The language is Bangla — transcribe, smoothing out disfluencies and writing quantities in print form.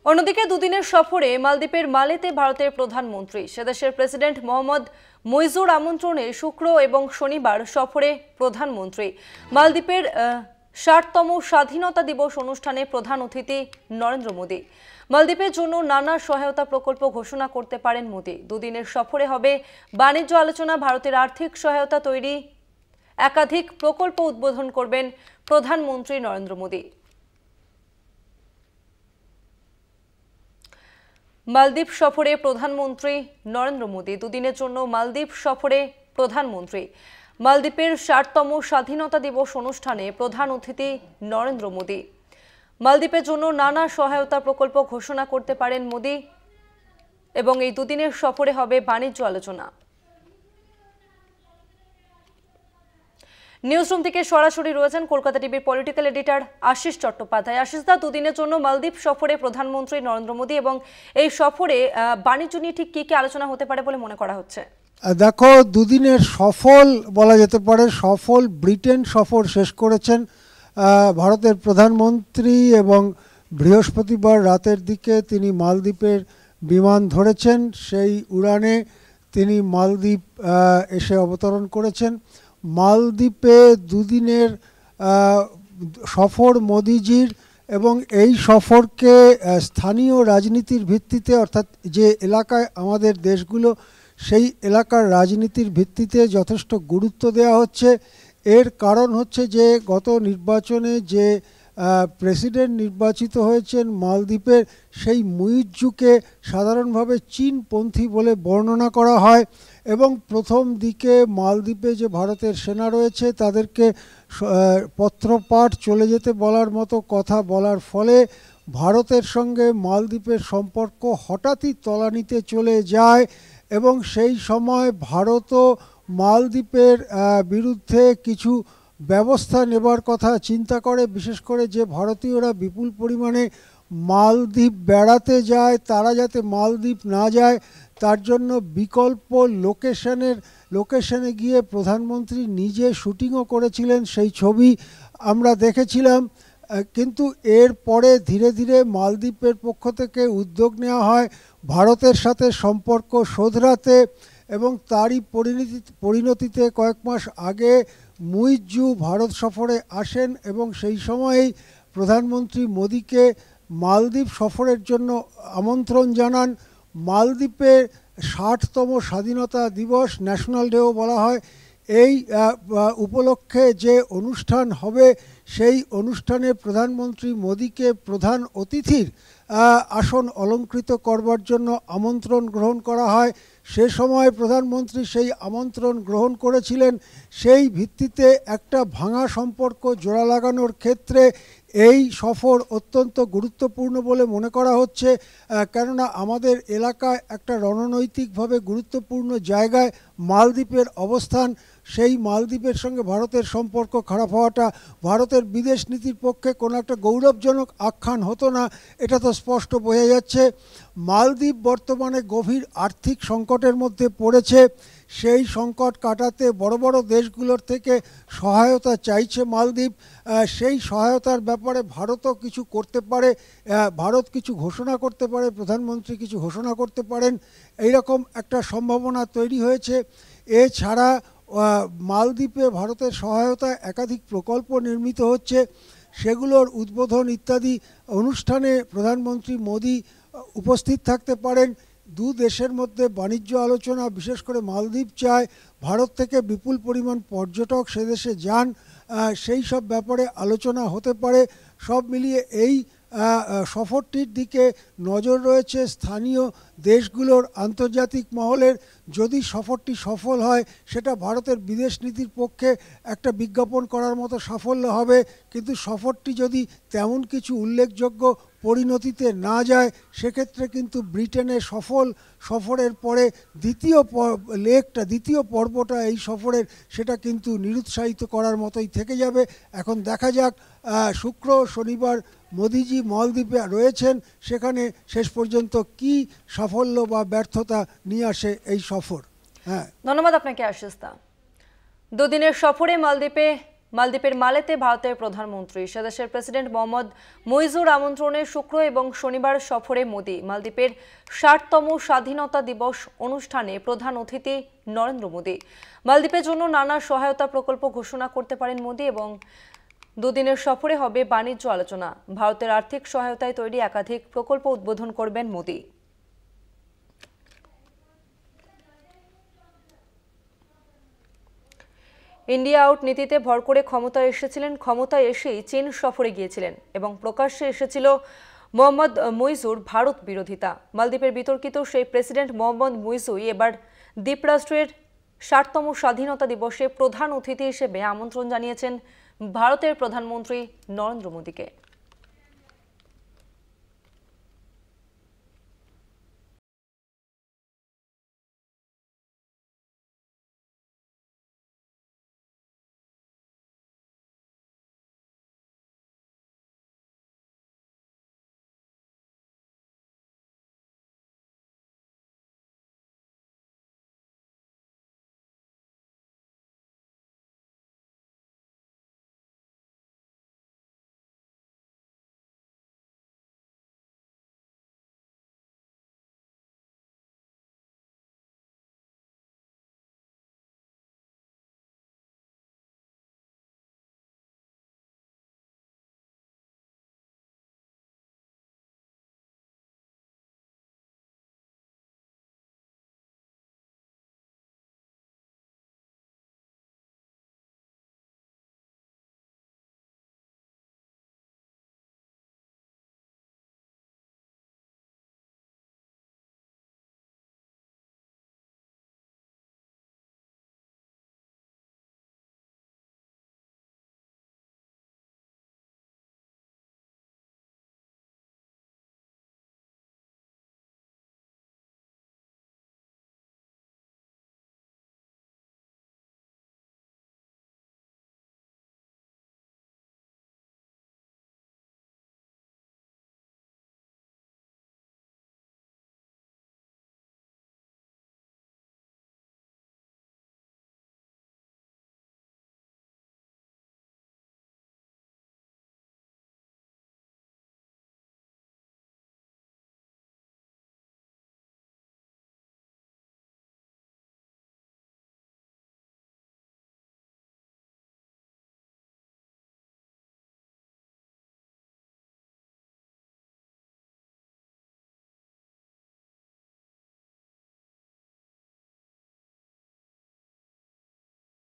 অন্যদিকে দুদিনের সফরে মালদ্বীপের মালেতে ভারতের প্রধানমন্ত্রী সেদেশের প্রেসিডেন্ট মোহাম্মদ মুইজুর আমন্ত্রণে শুক্র এবং শনিবার সফরে প্রধানমন্ত্রী মালদ্বীপের ৬০তম স্বাধীনতা দিবস অনুষ্ঠানে প্রধান অতিথি নরেন্দ্র মোদী। মালদ্বীপের জন্য নানা সহায়তা প্রকল্প ঘোষণা করতে পারেন মোদী। দুদিনের সফরে হবে বাণিজ্য আলোচনা, ভারতের আর্থিক সহায়তা তৈরি, একাধিক প্রকল্প উদ্বোধন করবেন প্রধানমন্ত্রী নরেন্দ্র মোদী। মালদ্বীপ সফরে প্রধানমন্ত্রী নরেন্দ্র মোদী। দুদিনের জন্য মালদ্বীপ সফরে প্রধানমন্ত্রী। মালদ্বীপের ৬০তম স্বাধীনতা দিবস অনুষ্ঠানে প্রধান অতিথি নরেন্দ্র মোদী। মালদ্বীপের জন্য নানা সহায়তা প্রকল্প ঘোষণা করতে পারেন মোদী এবং এই দুদিনের সফরে হবে বাণিজ্য আলোচনা। নিউজরুম থেকে সরাসরি রয়েছেন কলকাতা টিভির পলিটিক্যাল এডিটর আশিস চট্টোপাধ্যায়। আশিসদা, দুদিনের জন্য মালদ্বীপ সফরে প্রধানমন্ত্রী নরেন্দ্র মোদী এবং এই সফরে বাণিজ্য নিয়ে ঠিক কি কি আলোচনা হতে পারে বলে মনে করা হচ্ছে? দেখো, দুদিনের সফল বলা যেতে পারে, সফল ব্রিটেন সফর শেষ করেছেন ভারতের প্রধানমন্ত্রী এবং বৃহস্পতিবার রাতের দিকে তিনি মালদ্বীপের বিমান ধরেছেন। সেই উড়ানে তিনি মালদ্বীপ এসে অবতরণ করেছেন। মালদ্বীপে দুদিনের সফর মোদিজির এবং এই সফরকে স্থানীয় রাজনীতির ভিত্তিতে, অর্থাৎ যে এলাকায় আমাদের দেশগুলো সেই এলাকার রাজনীতির ভিত্তিতে যথেষ্ট গুরুত্ব দেওয়া হচ্ছে। এর কারণ হচ্ছে যে গত নির্বাচনে যে প্রেসিডেন্ট নির্বাচিত হয়েছেন মালদ্বীপের, সেই মুইজ্জুকে সাধারণভাবে চীনপন্থী বলে বর্ণনা করা হয় এবং প্রথম দিকে মালদ্বীপে যে ভারতের সেনা রয়েছে তাদেরকে পত্রপাঠ চলে যেতে বলার মতো কথা বলার ফলে ভারতের সঙ্গে মালদ্বীপের সম্পর্ক হঠাৎই তলানিতে চলে যায় এবং সেই সময় ভারতও মালদ্বীপের বিরুদ্ধে কিছু ব্যবস্থা নেবার কথা চিন্তা করে। বিশেষ করে যে ভারতীয়রা বিপুল পরিমাণে মালদ্বীপ বেড়াতে যায়, তারা যাতে মালদ্বীপ না যায় তার জন্য বিকল্প লোকেশনে গিয়ে প্রধানমন্ত্রী নিজে শুটিংও করেছিলেন, সেই ছবি আমরা দেখেছিলাম। কিন্তু এর পরে ধীরে ধীরে মালদ্বীপের পক্ষ থেকে উদ্যোগ নেওয়া হয় ভারতের সাথে সম্পর্ক শোধরাতে এবং তারই পরিণতিতে কয়েক মাস আগে মুইজ্জু ভারত সফরে আসেন এবং সেই সময়েই প্রধানমন্ত্রী মোদীকে মালদ্বীপ সফরের জন্য আমন্ত্রণ জানান। মালদ্বীপে ৬০তম স্বাধীনতা দিবস, ন্যাশনাল ডেও বলা হয়, এই উপলক্ষে যে অনুষ্ঠান হবে সেই অনুষ্ঠানে প্রধানমন্ত্রী মোদীকে প্রধান অতিথির আসন অলঙ্কৃত করবার জন্য আমন্ত্রণ গ্রহণ করা হয়। সে সময় প্রধানমন্ত্রী সেই আমন্ত্রণ গ্রহণ করেছিলেন। সেই ভিত্তিতে একটা ভাঙা সম্পর্ক জোড়া লাগানোর ক্ষেত্রে এই সফর অত্যন্ত গুরুত্বপূর্ণ বলে মনে করা হচ্ছে, কেননা আমাদের এলাকায় একটা রণনৈতিকভাবে গুরুত্বপূর্ণ জায়গায় মালদ্বীপের অবস্থান। সেই মালদ্বীপের সঙ্গে ভারতের সম্পর্ক খারাপ হওয়াটা ভারতের বিদেশ নীতির পক্ষে কোনো একটা গৌরবজনক আখ্যান হতো না, এটা তো স্পষ্ট বোঝা যাচ্ছে। মালদ্বীপ বর্তমানে গভীর আর্থিক সংকটের মধ্যে পড়েছে। সেই সংকট কাটাতে বড় বড় দেশগুলোর থেকে সহায়তা চাইছে মালদ্বীপ। সেই সহায়তার ব্যাপারে ভারতও কিছু করতে পারে, ভারত কিছু ঘোষণা করতে পারে, প্রধানমন্ত্রী কিছু ঘোষণা করতে পারেন, এইরকম একটা সম্ভাবনা তৈরি হয়েছে। এছাড়া মালদ্বীপে ভারতের সহায়তায় একাধিক প্রকল্প নির্মিত হচ্ছে, সেগুলোর উদ্বোধন ইত্যাদি অনুষ্ঠানে প্রধানমন্ত্রী মোদী উপস্থিত থাকতে পারেন। দু দেশের মধ্যে বাণিজ্য আলোচনা, বিশেষ করে মালদ্বীপ চায় ভারত থেকে বিপুল পরিমাণ পর্যটক সে দেশে যান, সেই সব ব্যাপারে আলোচনা হতে পারে। সব মিলিয়ে এই সফরটির দিকে নজর রয়েছে স্থানীয় দেশগুলোর, আন্তর্জাতিক মহলের। যদি সফরটি সফল হয় সেটা ভারতের বিদেশ নীতির পক্ষে একটা বিজ্ঞাপন করার মতো সাফল্য হবে, কিন্তু সফরটি যদি তেমন কিছু উল্লেখযোগ্য পরিণতিতে না যায় সেক্ষেত্রে কিন্তু ব্রিটেনের সফরের পরে দ্বিতীয় পর্বটা এই সফরের, সেটা কিন্তু নিরুৎসাহিত করার মতোই থেকে যাবে। এখন দেখা যাক শুক্র শনিবার মোদিজি মালদ্বীপে রয়েছেন, সেখানে শেষ পর্যন্ত কি সাফল্য বা ব্যর্থতা নিয়ে আসে এই সফর। ধন্যবাদ আপনাকে আশিস দা। দুদিনের সফরে মালদ্বীপে মালদ্বীপের মালেতে ভারতের প্রধানমন্ত্রী সেদেশের প্রেসিডেন্ট মোহাম্মদ মুইজুর আমন্ত্রণে শুক্র এবং শনিবার সফরে মোদি। মালদ্বীপের ৬০তম স্বাধীনতা দিবস অনুষ্ঠানে প্রধান অতিথি নরেন্দ্র মোদি। মালদ্বীপের জন্য নানা সহায়তা প্রকল্প ঘোষণা করতে পারেন মোদি এবং দুদিনের সফরে হবে বাণিজ্য আলোচনা। ভারতের আর্থিক সহায়তায় তৈরি একাধিক প্রকল্প উদ্বোধন করবেন মোদি। ইন্ডিয়া আউট নীতিতে ভর করে ক্ষমতায় এসেছিলেন, ক্ষমতায় এসেই চীন সফরে গিয়েছিলেন এবং প্রকাশ্যে এসেছিল মোহাম্মদ মুইজুর ভারত বিরোধিতা। মালদ্বীপের বিতর্কিত সেই প্রেসিডেন্ট মোহাম্মদ মুইজুই এবার দ্বীপরাষ্ট্রের ৬০তম স্বাধীনতা দিবসে প্রধান অতিথি হিসেবে আমন্ত্রণ জানিয়েছেন ভারতের প্রধানমন্ত্রী নরেন্দ্র মোদীকে।